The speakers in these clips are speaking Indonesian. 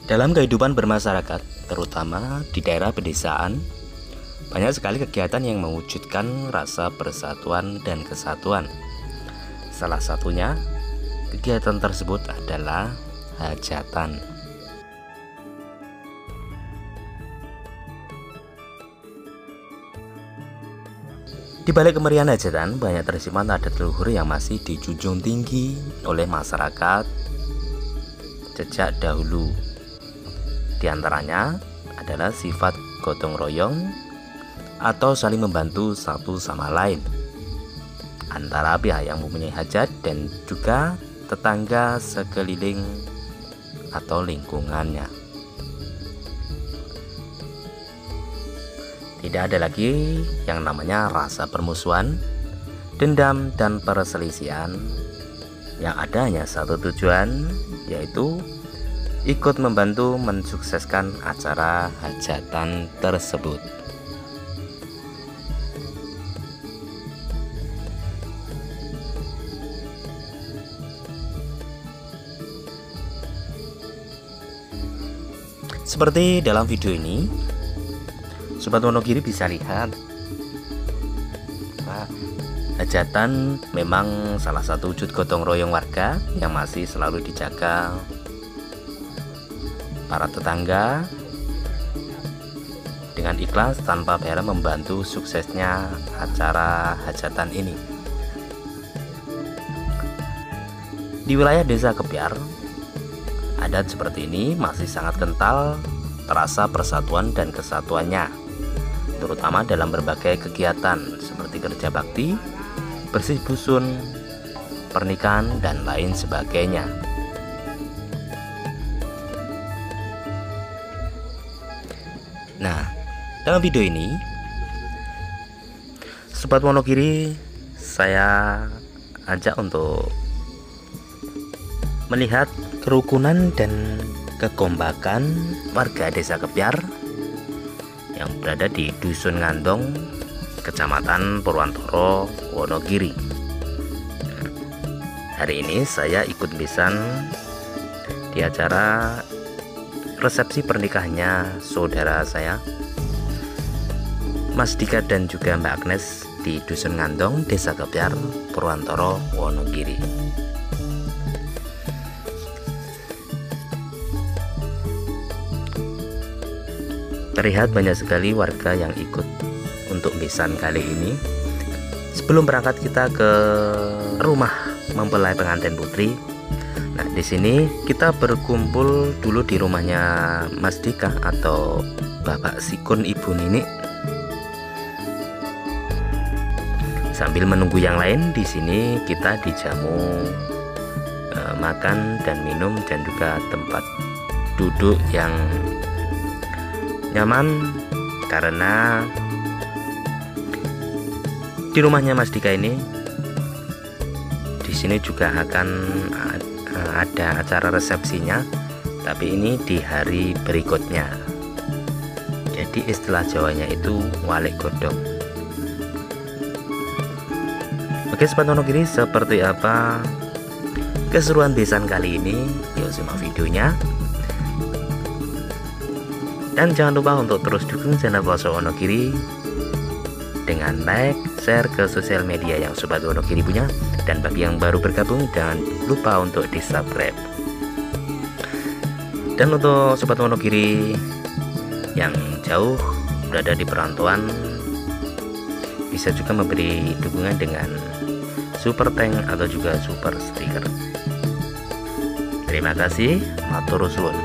Dalam kehidupan bermasyarakat, terutama di daerah pedesaan, banyak sekali kegiatan yang mewujudkan rasa persatuan dan kesatuan. Salah satunya, kegiatan tersebut adalah hajatan. Di balik kemeriahan hajatan, banyak tersimpan adat leluhur yang masih dijunjung tinggi oleh masyarakat sejak dahulu. Di antaranya adalah sifat gotong royong atau saling membantu satu sama lain antara pihak yang mempunyai hajat dan juga tetangga sekeliling atau lingkungannya. Tidak ada lagi yang namanya rasa permusuhan, dendam, dan perselisihan. Yang ada hanya satu tujuan, yaitu ikut membantu mensukseskan acara hajatan tersebut. Seperti dalam video ini, Sobat Wonogiri bisa lihat, hajatan memang salah satu wujud gotong royong warga yang masih selalu dijaga para tetangga dengan ikhlas tanpa bayar membantu suksesnya acara hajatan ini. Di wilayah Desa Kepiar, adat seperti ini masih sangat kental terasa persatuan dan kesatuannya, terutama dalam berbagai kegiatan seperti kerja bakti, bersih dusun, pernikahan, dan lain sebagainya. Nah, dalam video ini Sobat Wonogiri saya ajak untuk melihat kerukunan dan kekompakan warga Desa Kepiar yang berada di Dusun Ngandong, Kecamatan Purwantoro, Wonogiri. Hari ini saya ikut besan di acara resepsi pernikahannya saudara saya, Mas Dika dan juga Mbak Agnes di Dusun Ngandong, Desa Kepiar, Purwantoro, Wonogiri. Terlihat banyak sekali warga yang ikut untuk besan kali ini. Sebelum berangkat kita ke rumah mempelai pengantin putri. Nah, di sini kita berkumpul dulu di rumahnya Mas Dika atau Bapak Sikun Ibu Nini. Sambil menunggu yang lain, di sini kita dijamu makan dan minum dan juga tempat duduk yang nyaman, karena di rumahnya Mas Dika ini di sini juga akan ada acara resepsinya, tapi ini di hari berikutnya. Jadi istilah Jawanya itu walik godhong. Oke Sobat Wonogiri, seperti apa keseruan besan kali ini? Yuk simak videonya. Dan jangan lupa untuk terus dukung channel Ploso Wonogiri dengan like, share ke sosial media yang Sobat Wonogiri punya. Dan bagi yang baru bergabung, jangan lupa untuk di subscribe. Dan untuk Sobat Wonogiri yang jauh berada di perantauan, bisa juga memberi dukungan dengan super thank atau juga super stiker. Terima kasih, matur suwun.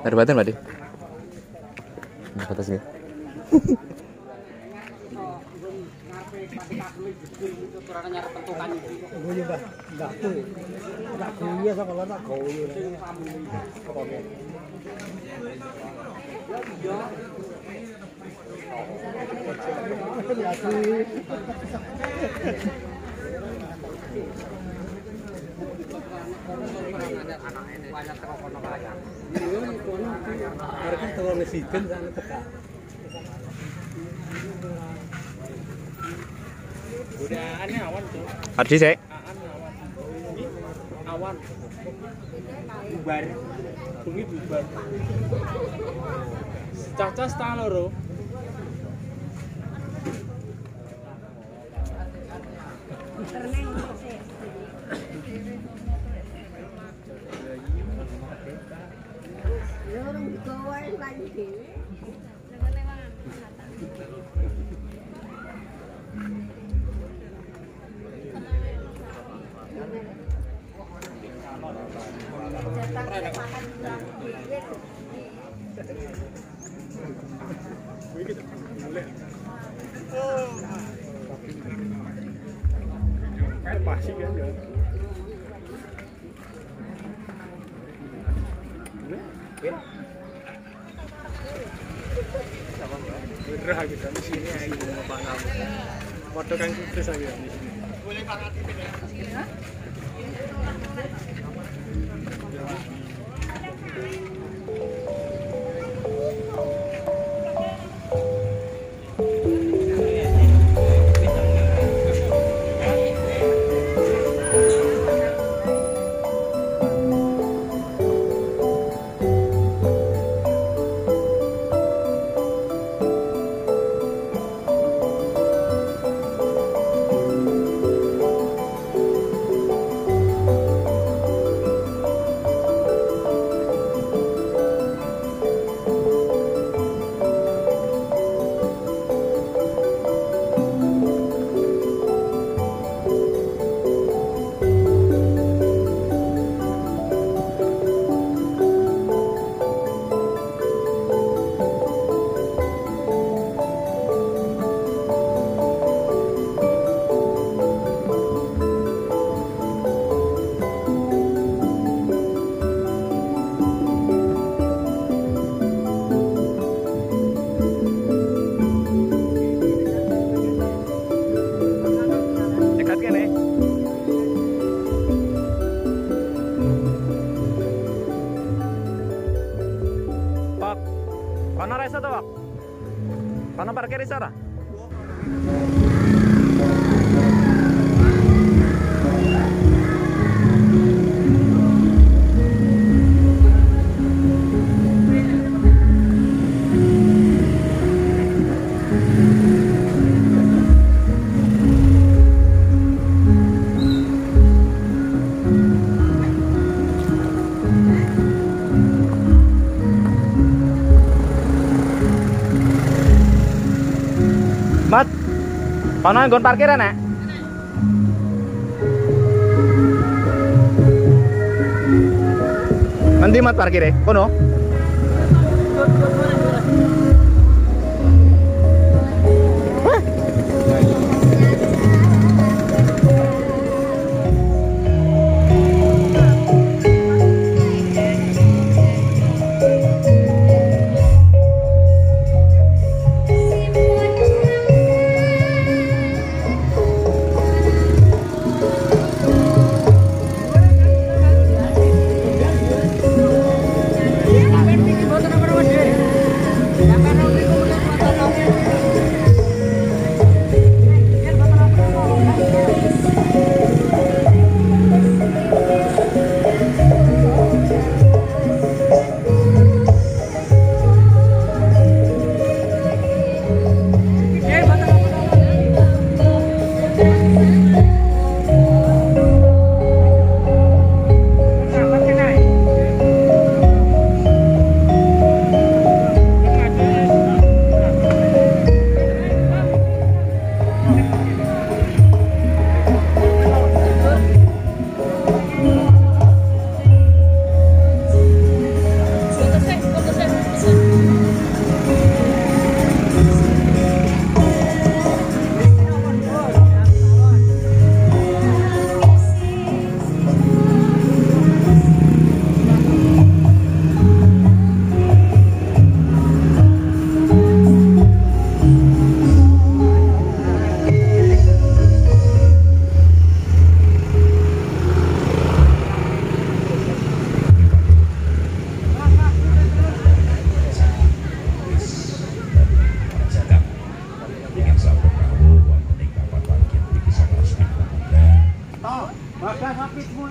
Ada batin, Pak. Batas ya. Godaannya awan tuh. Ardi sih. Awan. Bubar. Bengi bubar. Caca setengah loro. Pasti kan ya. Berah kita di sini ayo Pak Nam. Foto kan kita saya di sini. Boleh banget ini. parkir di sana. Mat, kono nggon parkiran nek. Nanti mat parkire, kono.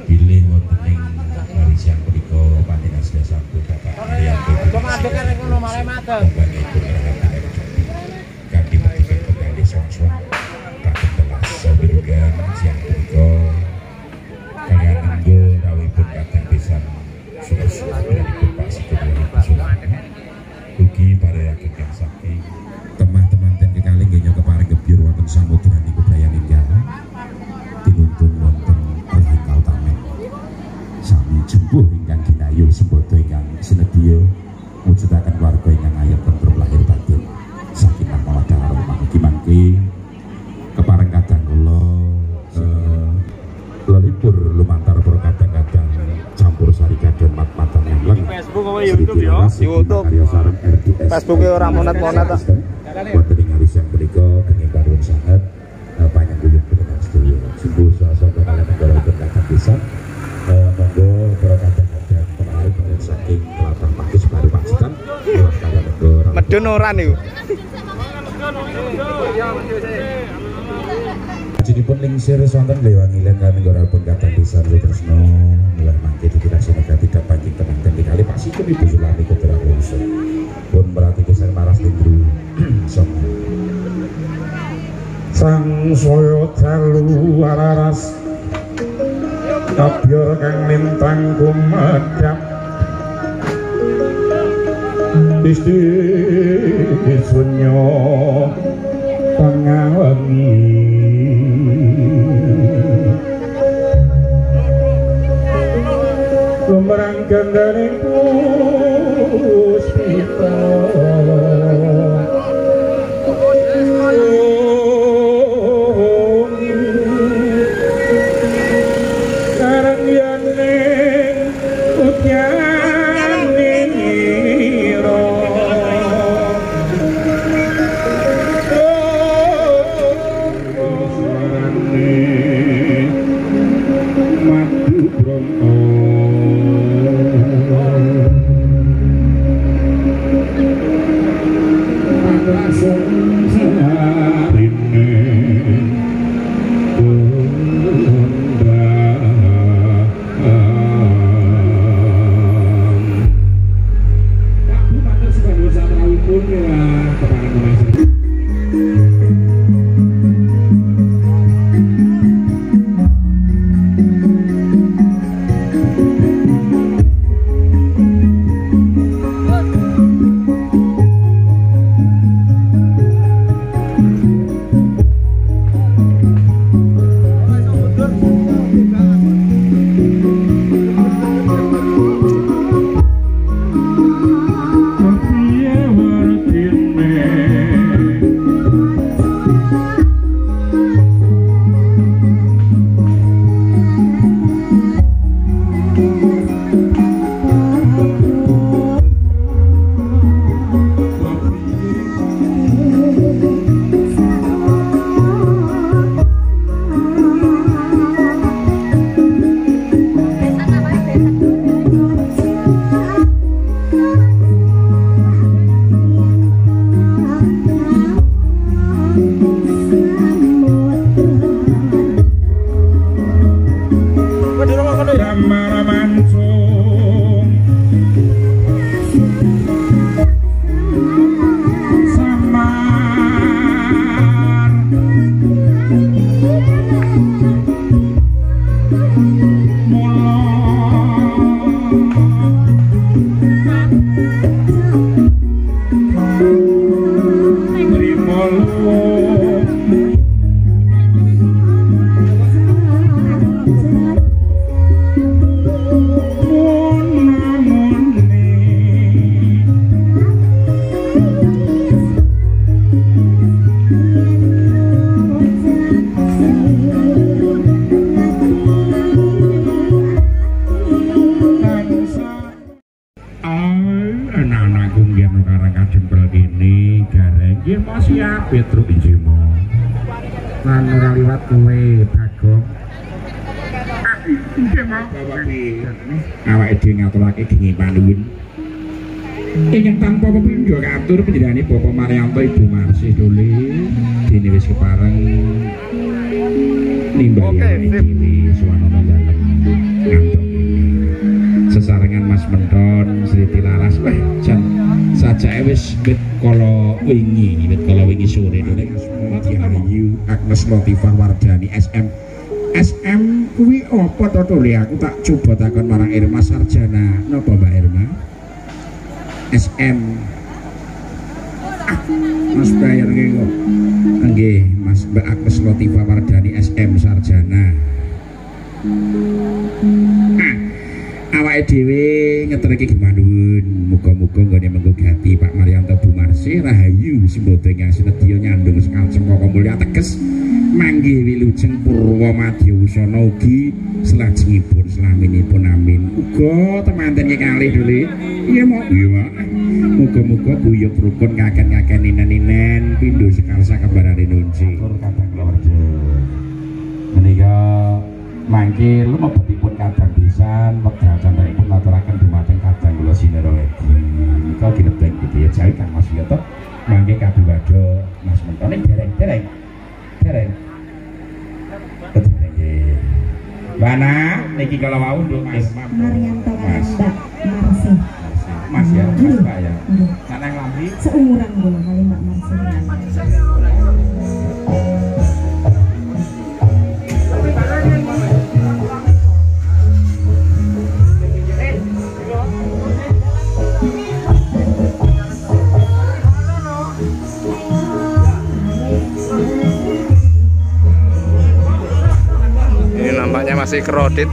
Pilih wonten ing marisian punika panjenengan sedasa Bapak Ariyanto. Kanthi petikan penggali songsong Raden Telas Sawirugan siang punika kaliyan anggo rawuhipun kadang pisan Surasura pun Pak Sugeng Kusuma. Ugi parehaken kang sakti teman-teman ten kekalih nggih kepareng gebyur wonten samudra niku prayaninggal tinuntun wonten ingkang tamen sami jempuh ingkang ginayu sembodo ingkang sinedya mujudaken warga ingkang ayem tentrem lahir batin sakinah mawaddah warahmah. Mugi-mugi kepareng kadang kula lelipur lumantar para kadang-kadang campur sari kadon mat-matan yang leng Facebook apa YouTube ya? YouTube Facebook ora monat-monat ta. Wonten ing hari siang punika kenging panuwun sanget panjenengan dengan sedaya sumbu swasana kaliyan negara berkata pisan monggo para kadang-kadang pengaruh kaliyan saking latar pakis baru pacitan kaliyan negara Medun ora niku. Ajinipun lingsir sonten lewangi lan negara berkata pisan Tresno mulai mangke dikira semoga tidak panjing teman-teman dikali Pak Sikun Ibu Sulami Kudrah Lungsuh pun berarti kisah maras lindru sama sang soyo dalu araras kabyor kang lintang kumedhap isti sunyo pangawengi lumrang gandane puspita Petruk injimo lan ora liwat kowe Bagong awake dhewe ngaturake dingin panuwun ingkang tanpa pepindho katur panjenengane Bapak Maryanto Ibu Marsih Dole dene wis kepareng nimbali iki suwanana dalem ngantuk sesarengan Mas Menton Sri Tilaras jan sajake wis wit kala wingi sore dene Ayu Agnes Latifah Wardani SM kuwi apa to Tole aku tak coba takon marang Irma Sarjana napa Mbak Irma SM Mas bayar kok nggih Mas Mbak Agnes Latifah Wardani SM Sarjana awake dhewe ngeterke gimanun muga-muga nggone menggugati Pak Maryanto Bu Marsih rahayu simbodo ingkang sinedya nyandung sekal cempaka mulya teges manggih wilujeng purwa madya wusana ugi selajengipun selaminipun amin uga temanten kekalih Dole iya muga-muga guyub rukun ngaken-ngaken ninen-ninen pindho sekal sakembarane nunci kadang keluarga menika mangke lumebetipun kadang pisan wekdal candhaipun ngaturaken dumateng kadang kula Sinarowedi menika ginebeng gitu ya jawi Kang Mas Yoto mangke kaduwado Mas Mentone dereng Bana niki kalau wau nduk Mas Maryanto Mbak Marsih Mas ya Mas Mbak ya nang lamri seumuran kula kali Mbak Marsih nampaknya masih kredit.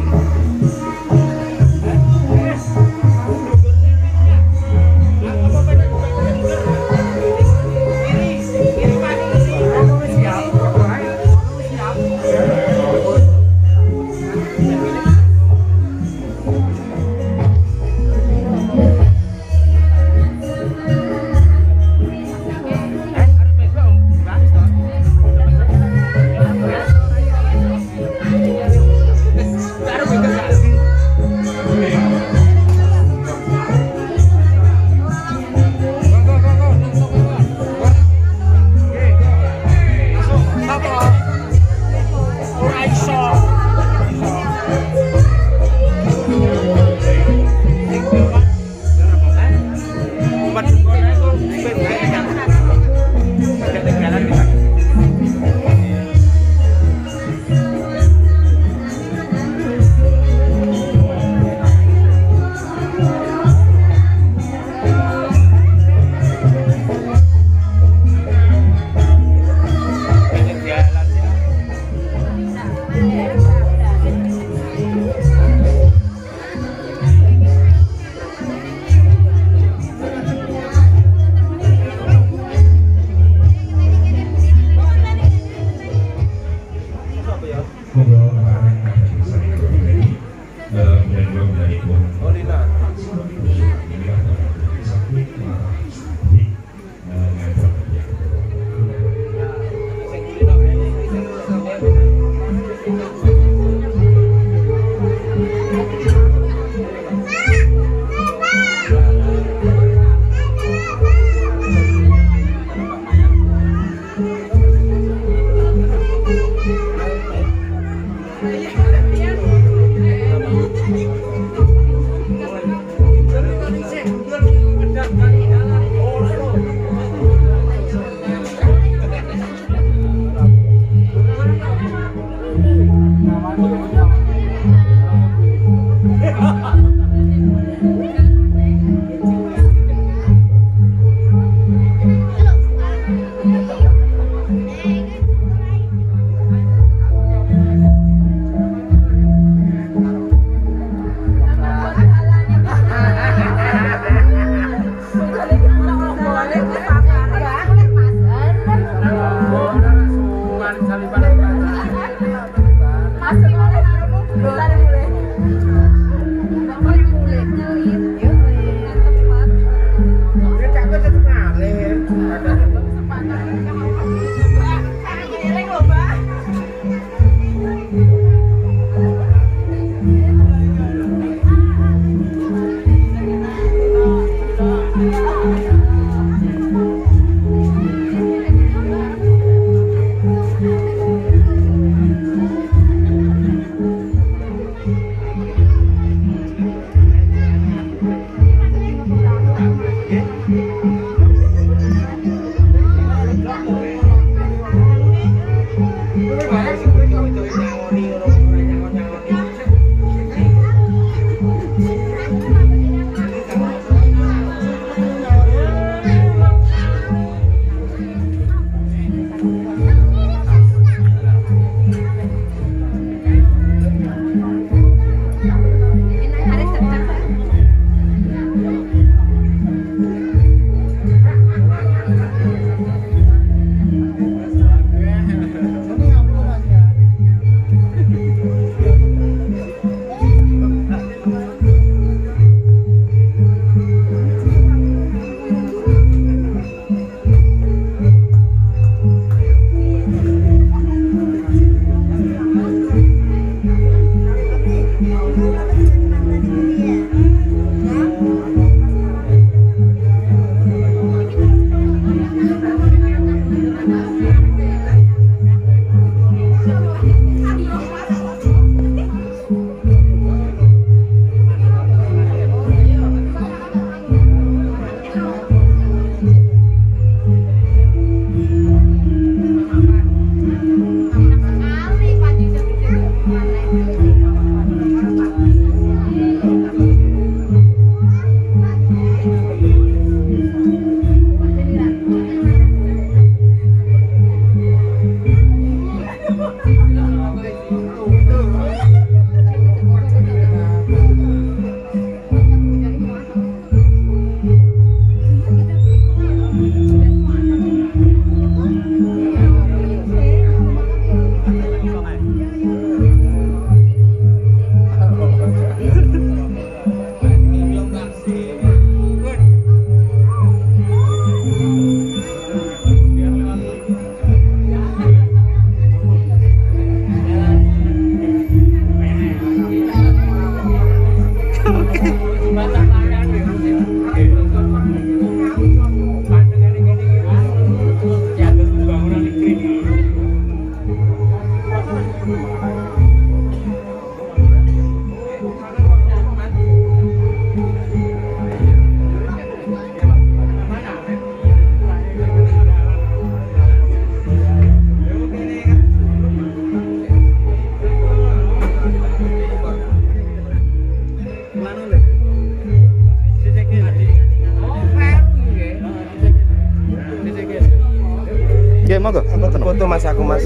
tuh? Foto Mas aku Mas.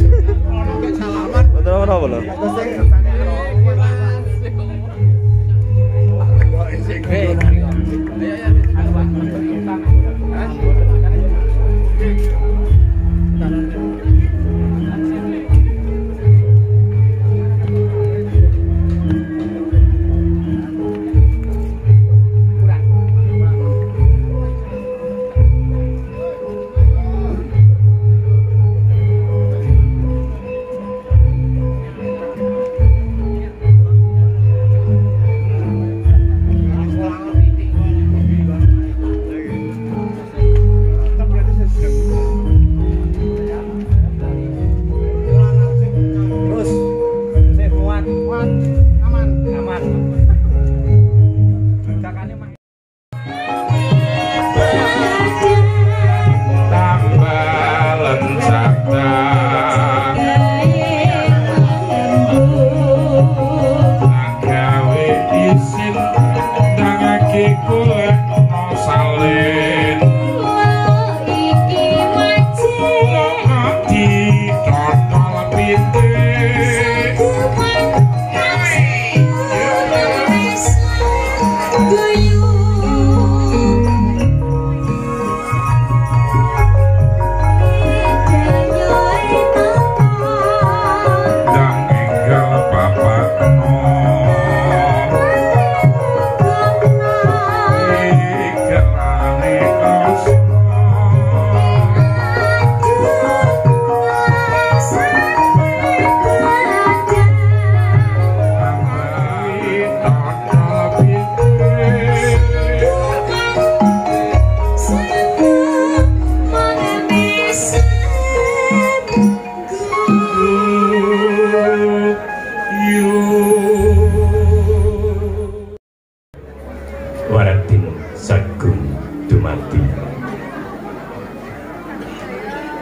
Foto apa lho?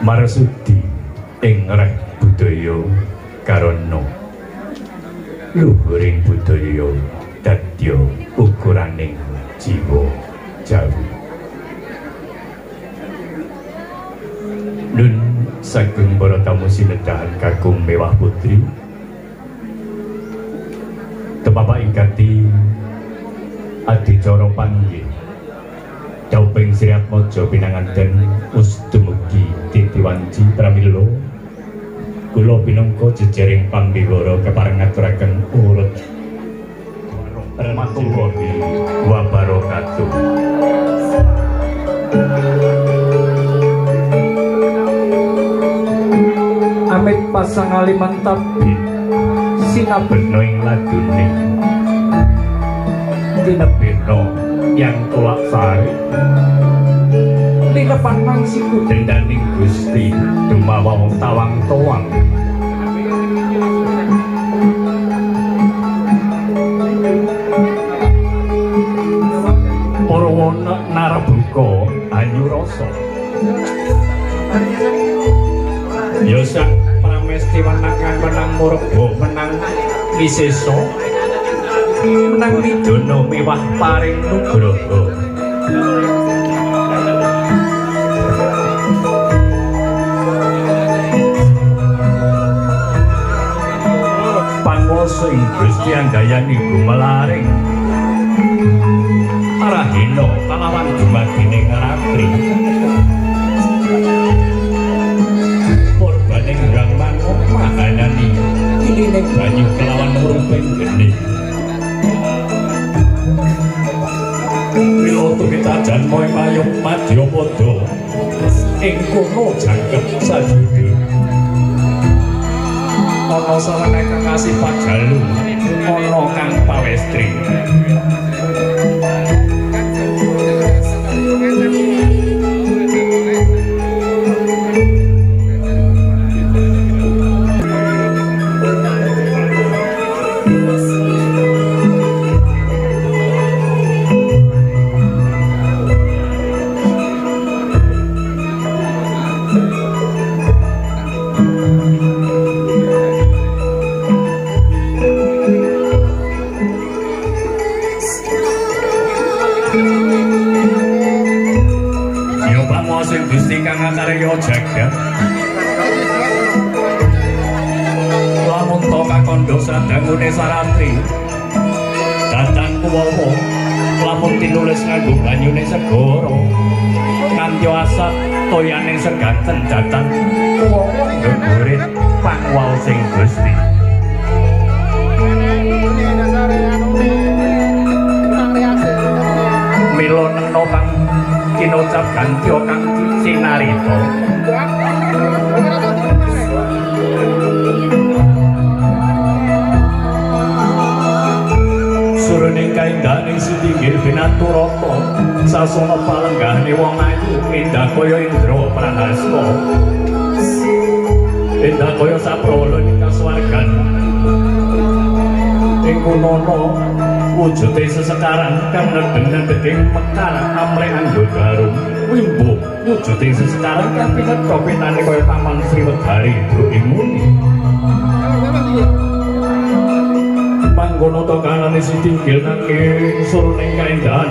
Marsudi ing reh budaya karana luhuring budaya dadya ukuraning jiwa Jawi. Nun saking para tamu sinedahan kakung mewah putri tepapa ingkati adicara panggih Dauping Sriat Mojo pinanganten Ustumugi Titiwanci pramila kula pinangka jejering pambiwara kepareng ngaturaken urut rahmatullahi wa barakatuh. Amit pasangali mantabi sinabena ing ladune tinebena yang tulak sari linepan mangsiku dendaning Gusti dumawa wong tawang-tawang Purwana Narabuka Anyurasa Yosak pramestiwan kang menang murba menang wisesa menang widana mewah paring nugraha panguwasa ing Gusti anggayani gumelaring arahina kalawan dumadining ratri purbaning Brahman mahanani ilining banyu kelawan uruping geni Wiloto kita janmoy mayung madyapada ing kono jangkep sajudi ana sarana kekasih pajalu ana kang pawestri Gusti kang ngakarya jagat Sandha sadangune Saratri Datan kuwawa lamun tinulis nganggo banyune segara kanthi asat toyaning segaten Datan kuwawa ndurit pangwaosing Gusti mila nena kang kinocap gantya kang sinarita suruning kaendaning Sitinggil Binaturata sasana palenggahane wong ayu endah kaya Indra Prahasta endah kaya saprana ing kasuwargan ing kunana wujude sesekarang kang nedeng-nedeng mekar amrek anggodarum wimbo wujude sesekarang kang pinetha pitane kaya taman Sriwedari ing muni mangkono to kanane Sitinggil nanging suruning kaendahan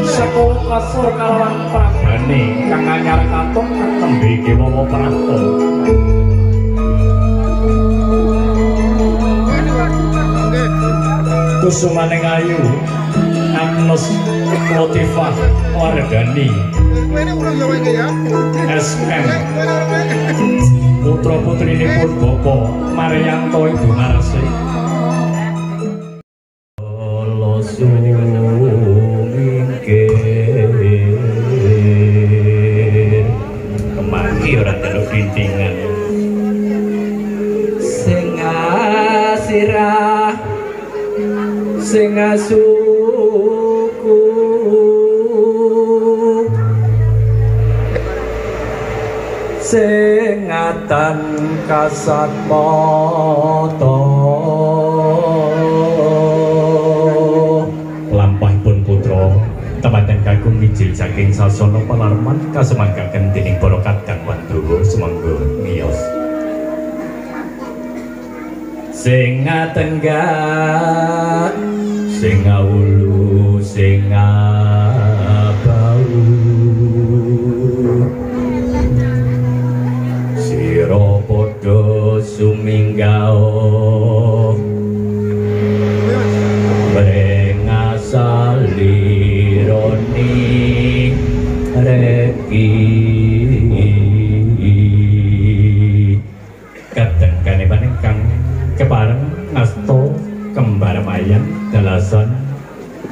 sakola kasur kalawan prabane kang anyar katon kang tembe kewawa prasta kusumaning ayu Agnes Latifah Wardani SM putra putrinipun Bapak Maryanto Ibu Marsi kemaki ora teluk dintingan sing asirah sing asuku sing atan kasat mata lampahipun putra tematen kagum mijil saking sasana palarman kasemanggaken dening para kadang Wandawa semangga ngiyos sing ngatenggak sing ngawulu sing ngabau sira padha suminggao brengasalironi reki kadang kanebaning kang kepareng ngasto kembar mayang dalasan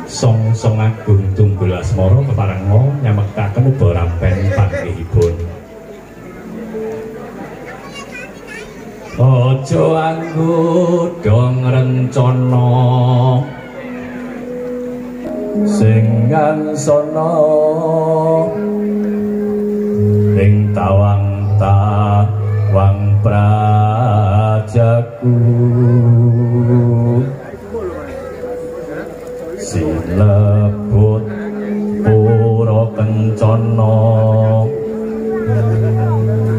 song-song agung tunggul asmara keparenga nyamektaken uba rampen panggihipun aja anggoda ngrencana sing ngangsana ing tawang prajaku silebut pura kencana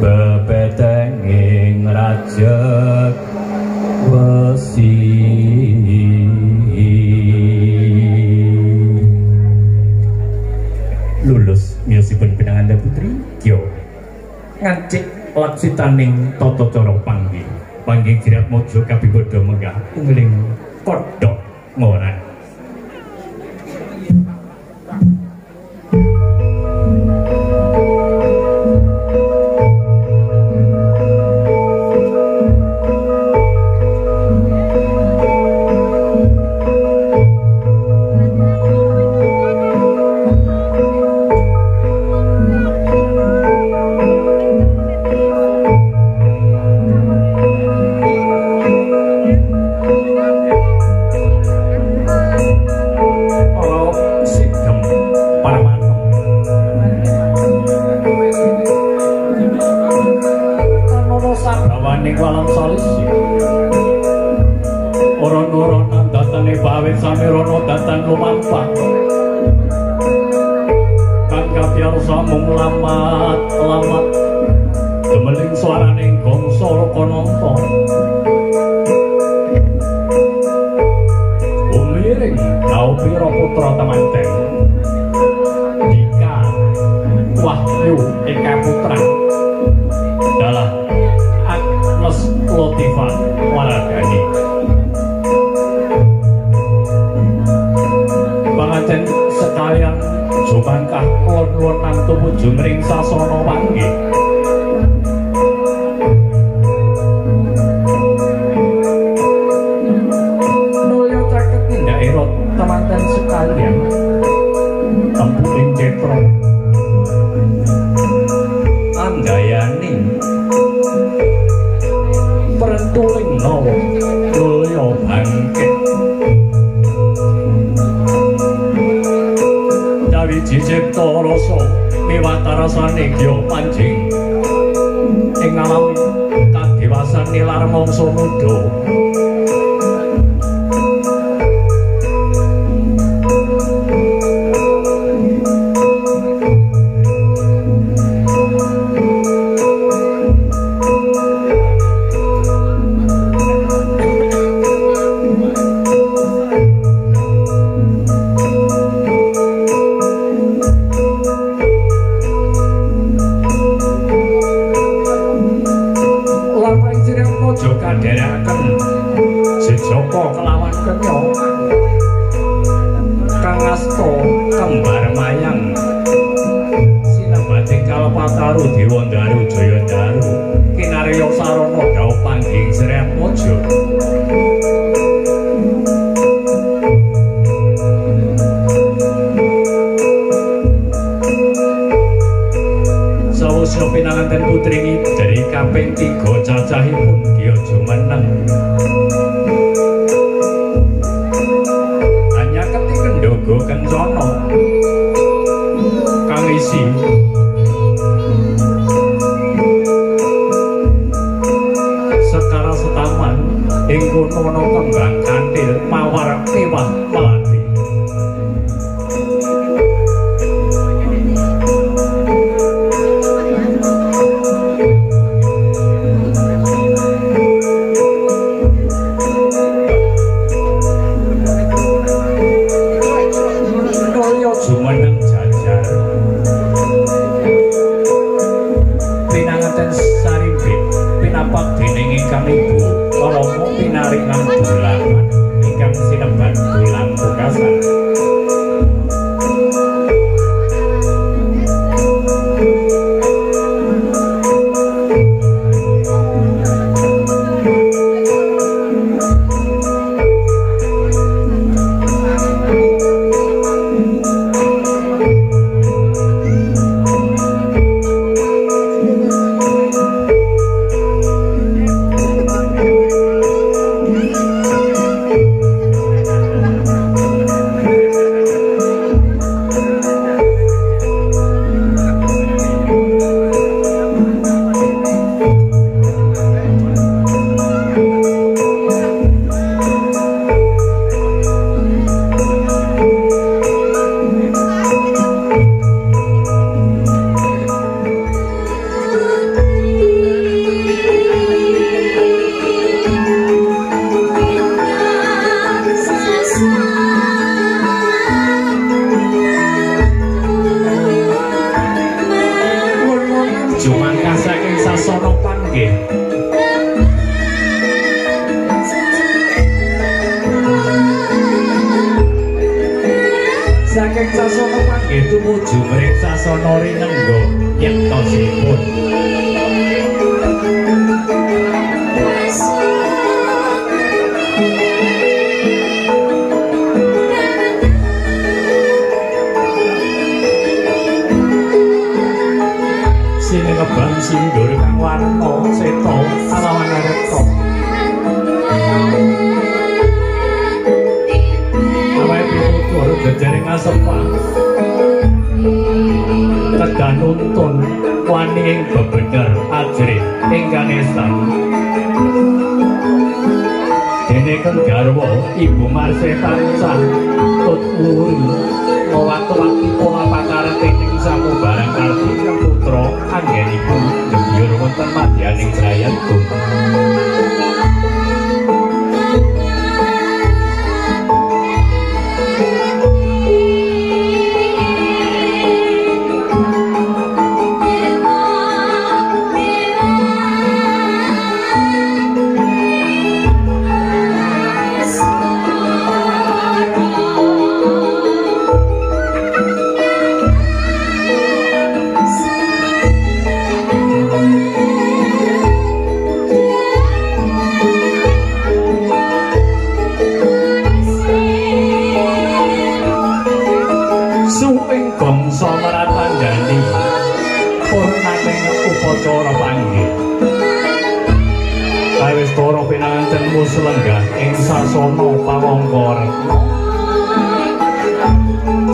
bebetenging rajek wesi lulus miyosipun Pinanganda Putri Kyo ngajik laksitaning tata cara panggih jirat mojo kapibodo menggah ungling kodhok ngorang Eka Putra adalah Agnes Latifah Wardani cipta rasa miwatarasane gya panjing ing alam kadewasan nilar mangsa muda.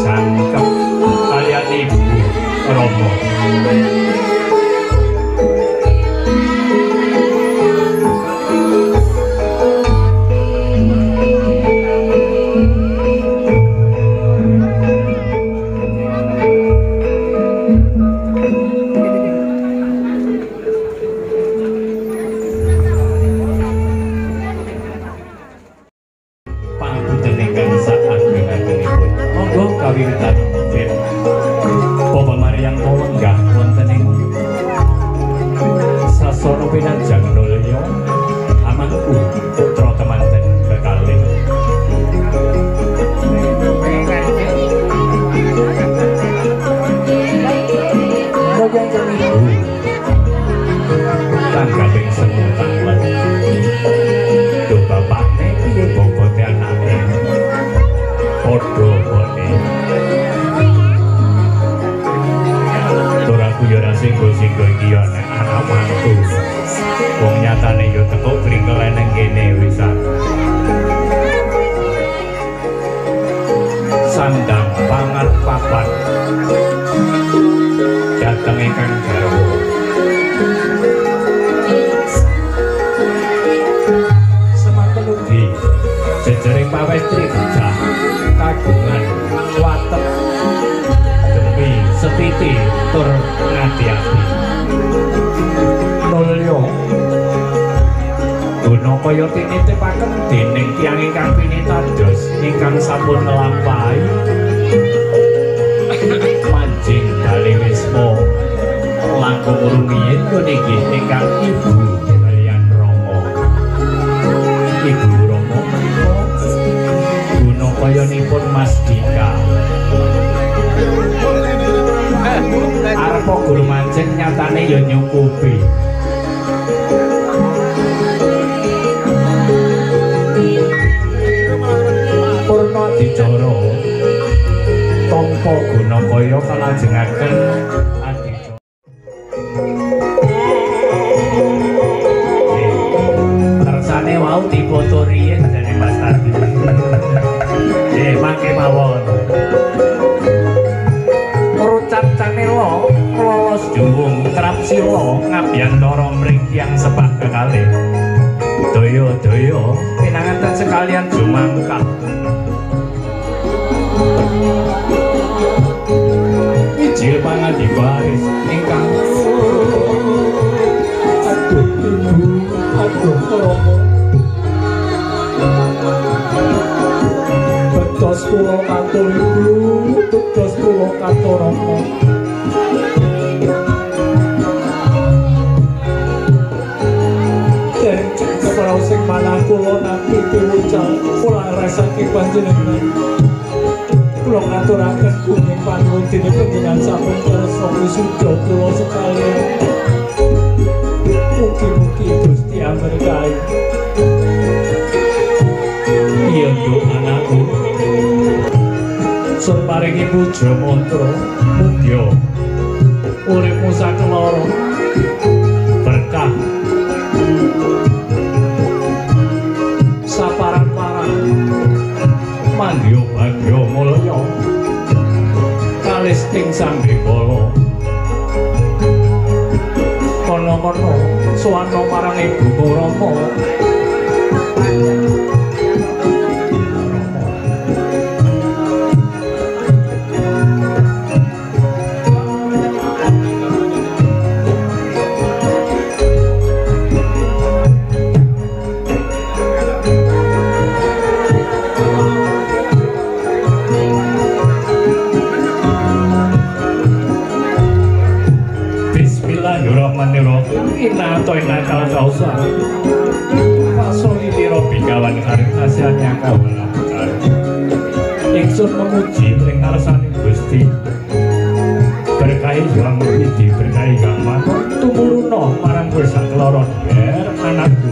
Jangkep kali Rama. Sandang pangan papan dateng ingkang garwa semanten ugi jejering pawetri bocah kagungan watek demi setiti tur ngati-ati nulya guna kaya tinitipaken dening tiyang ingkang pinitados ingkang sampun nglampahi manjing bali wisma langkung rumiyin puniki ingkang ibu kaliyan Rama. Ibu Rama menika guna kayanipun Mas Dika arepa guru manjing nyatane ya nyukupi. Purna Adicara tampa guna kaya kalajengaken Adicara. Kersane wau dipoto riyen dening Mas Tardi. Mangke mawon. Rucap-cane lo lolos juwung trap sila ngabiyantara mring tiyang sebah kekalih. Daya-daya pinanganten sekalian jumangkah. Ijil pangadi baris ingkang aduh ibu aduh Rama. Betos kula katur ibu, betos kula katur Rama. Kalau sing manah kula nampi piwucal kula rasake panjenengan kula ngaturaken puning panuwun dening panjenengan sampun kersa wisuda kula sekalian. Mugi-mugi Gusti amberkahi. Iya nduk anakku sun paringi puja mantra mugya uripmu sakeloro berkah saparang-parang mandya bagya mulya kalisting sanggikala kana-kana suwana marang ibu Rama. Inato inakal kausa pasoli liro bigawan karitasiannya kawalan ingsun memuji mring ngarsaning Gusti berkahi Hyang Widi berkahi Gaman tumuruna marang kowe sakeloro ger anakku.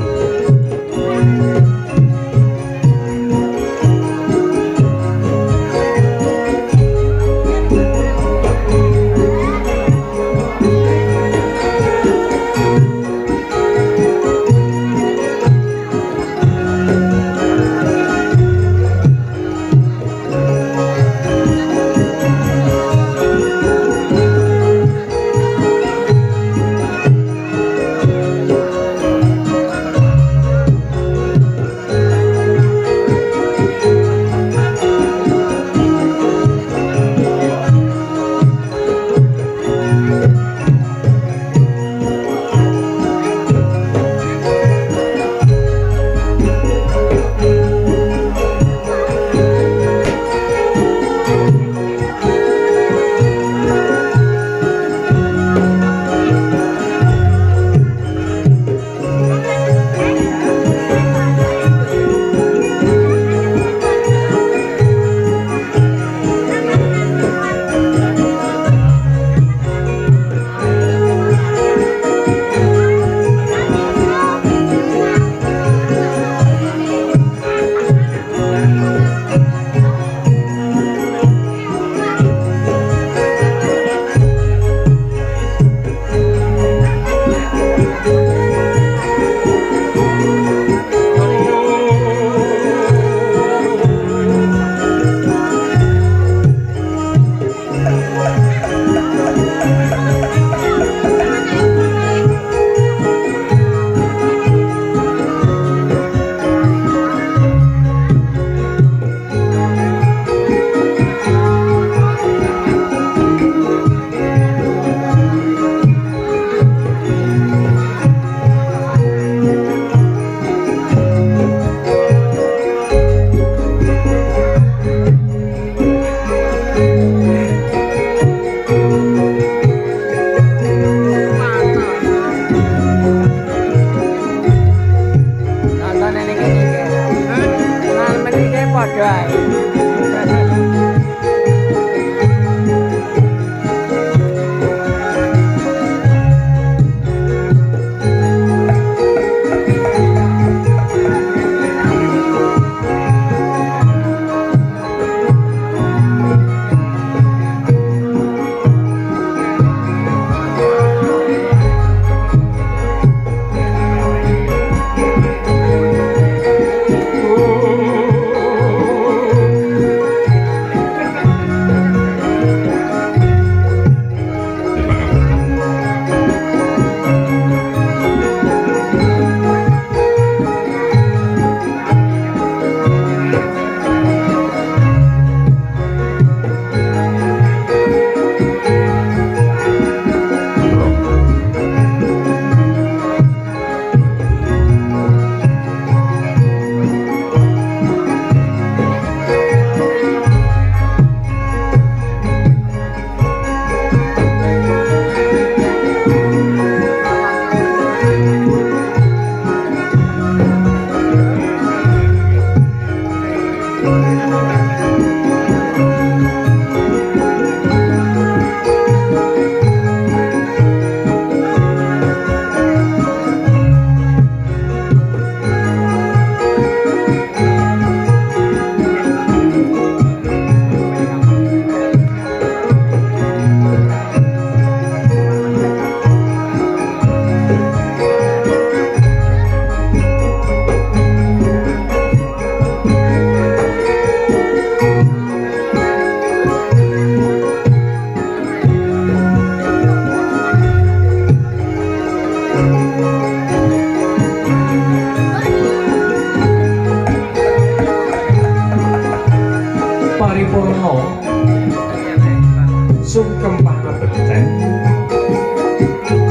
sungkem pangabekten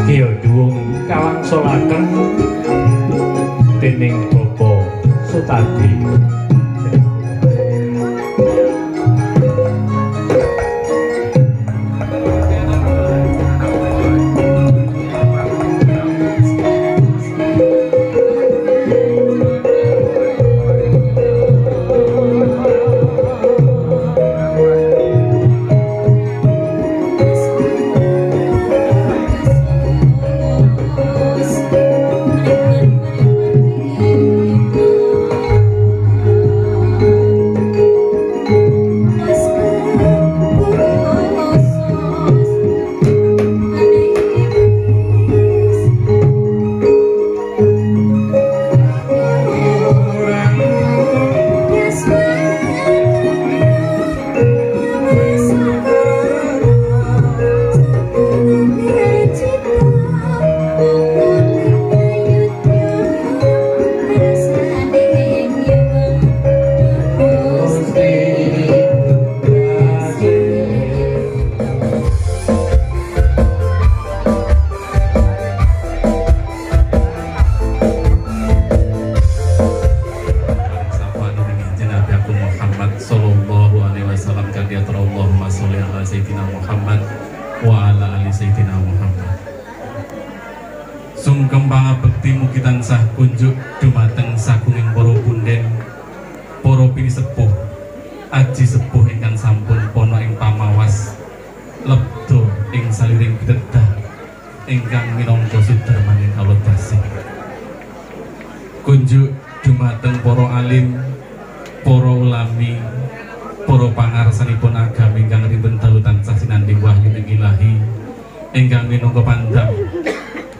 Kiyo Duwung kawangsulaken dening Bapa Sutadi. Sungkem pangabekti mugi tansah kunjuk dumateng sagunging para punden, para pinisepuh, aji sepuh ingkang sampun pono ing pamawas, lebdo ing saliring pitedah ingkang minangka sudarmaning kalodasih. Kunjuk dumateng para alim, para ulami, para pangarsanipun agami ingkang rinten dalu tansah sinanding wahyuning ilahi ingkang minangka pandang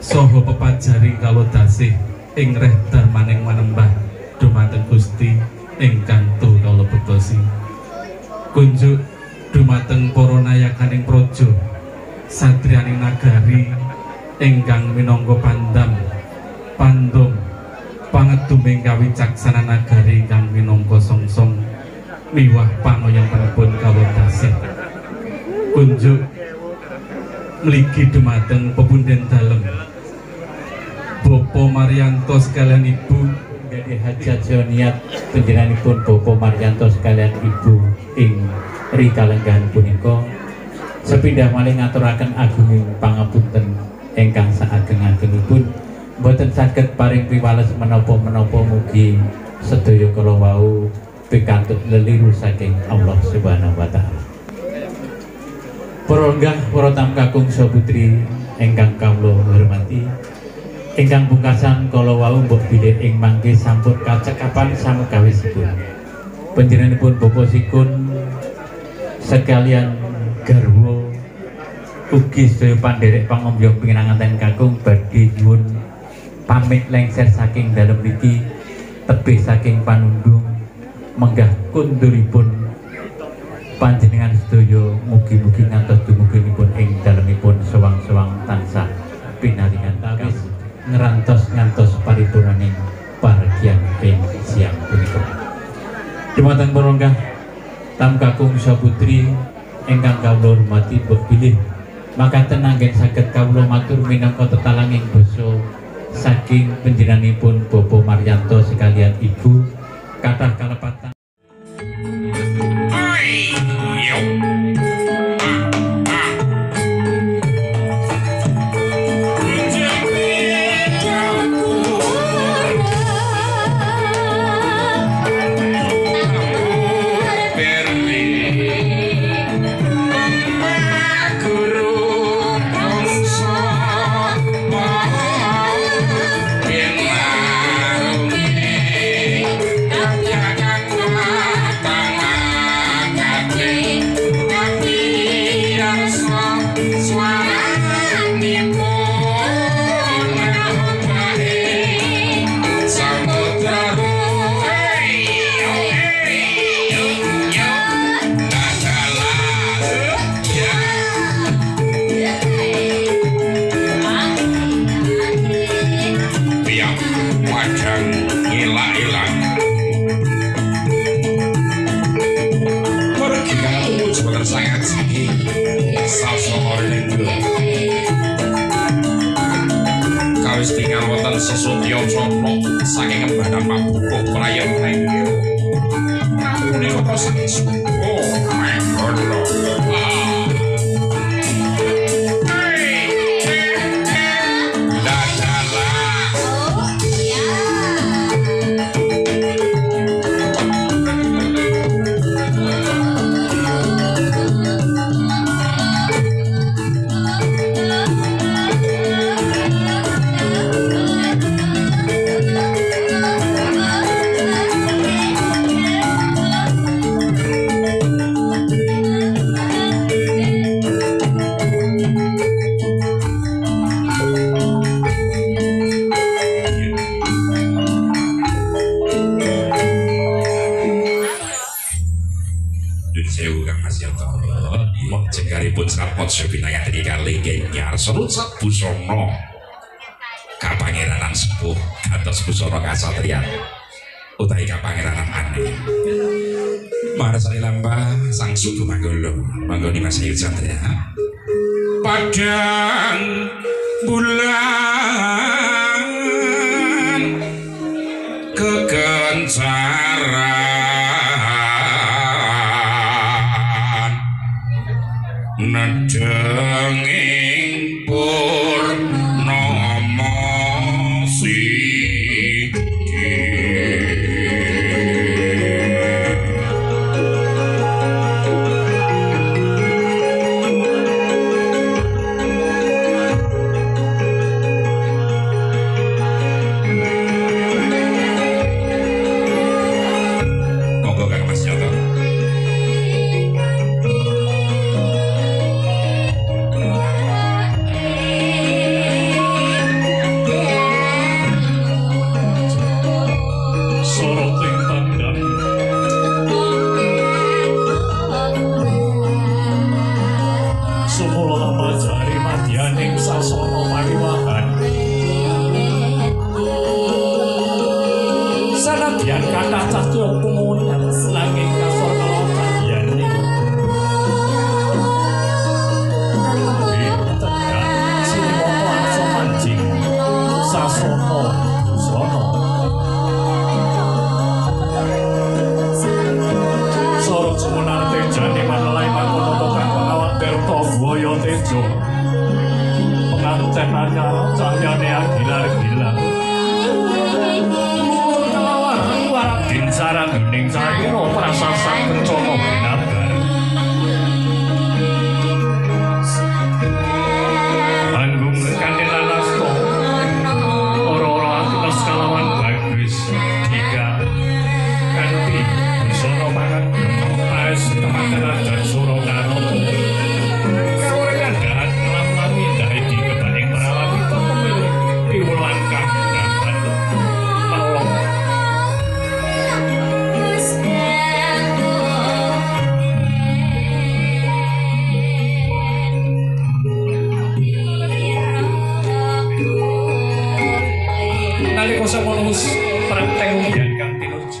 saha pepajaring kalodasih ing reh darmaning manembah dumateng Gusti ingkang tuh kala bektosi. Kunjuk dumateng para nayakaning praja satriyaning nagari ingkang minangka pandam pandom pangetuming kawicaksanan nagari ingkang minangka songsong miwah pangoyonipun kalodasih. Kunjuk mligi dumateng pepunden dalem Bapak Maryanto sekalian Ibu jadi hajat niat panjenenganipun Bapak Maryanto sekalian Ibu ing rikalenggahan punika sepindah malih ngaturaken agunging pangapunten ingkang saageng-agengipun boten saged paring piwales menapa-menapa mugi sedaya kala wau pikantut leliru saking Allah Subhanahu wa taala. Para lenggah para tamu kakung saha putri ingkang kawula hormati, ingkang pungkasan kala wau mbok bilih ing mangke sampun kacekapan samegawisipun. Panjenenganipun Bapak Sikun sekalian garwa ugi sedaya pandherek pangombyong pinanganten kakung badhe nyuwun pamit lengser saking dalem mriki tebih saking panundung menggah kunduripun panjenengan sedaya mugi-mugi ngantos dumuginipun ing dalemipun sewang-sewang tansah pinaringan kawis ngantos paripurnaning pargian ing siang punika. Dumateng para lenggah tamu kakung saha putri ingkang kawula hormati mbok bilih makaten anggen saged kawula matur minangka tetalanging basa saking panjenenganipun Bapak Maryanto sekalian Ibu kathah kalepatan. Sesutyo coplok saking badan mabuk pelayan tengil kamu ini kota saking subuh menggolo Serucat Busono Kapangeranan sepuh atas Busono Kasatriyan utawi Kapangeranan Ane Marasari Lambah Sang Subuh Manggolo Manggoni Mas Ayu Chandra Padang bulan kegencaran nedenging Purnomo Sidi monggo Kang Mas Nyoto. Sarang gening sairo Mus Praterujan kang tinuju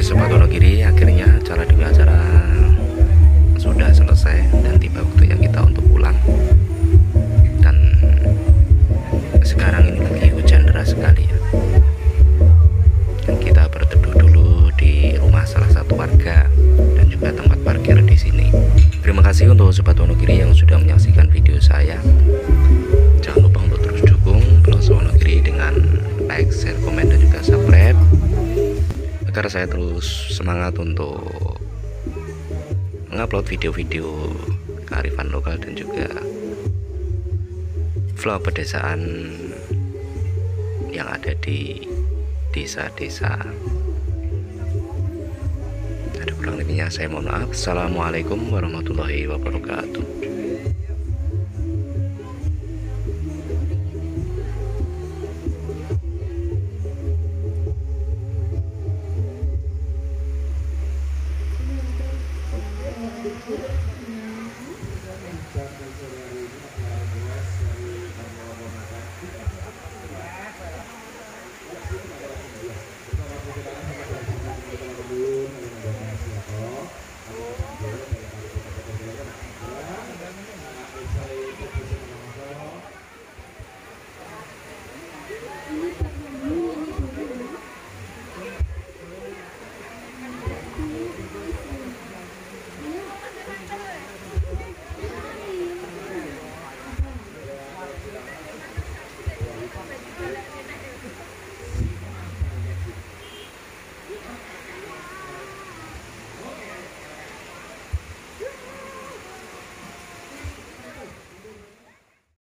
Sobat Wonogiri, akhirnya acara demi acara sudah selesai dan tiba waktunya kita untuk pulang. Dan sekarang ini lagi hujan deras sekali ya. Dan kita berteduh dulu di rumah salah satu warga dan juga tempat parkir di sini. Terima kasih untuk Sobat Wonogiri yang sudah menyaksikan video saya. Jangan lupa untuk terus dukung Vlog Wonogiri dengan like, share, komen, dan juga subscribe agar saya terus semangat untuk mengupload video-video kearifan lokal dan juga vlog pedesaan yang ada di desa-desa. Ada kurang lebihnya saya mohon maaf. Assalamualaikum warahmatullahi wabarakatuh.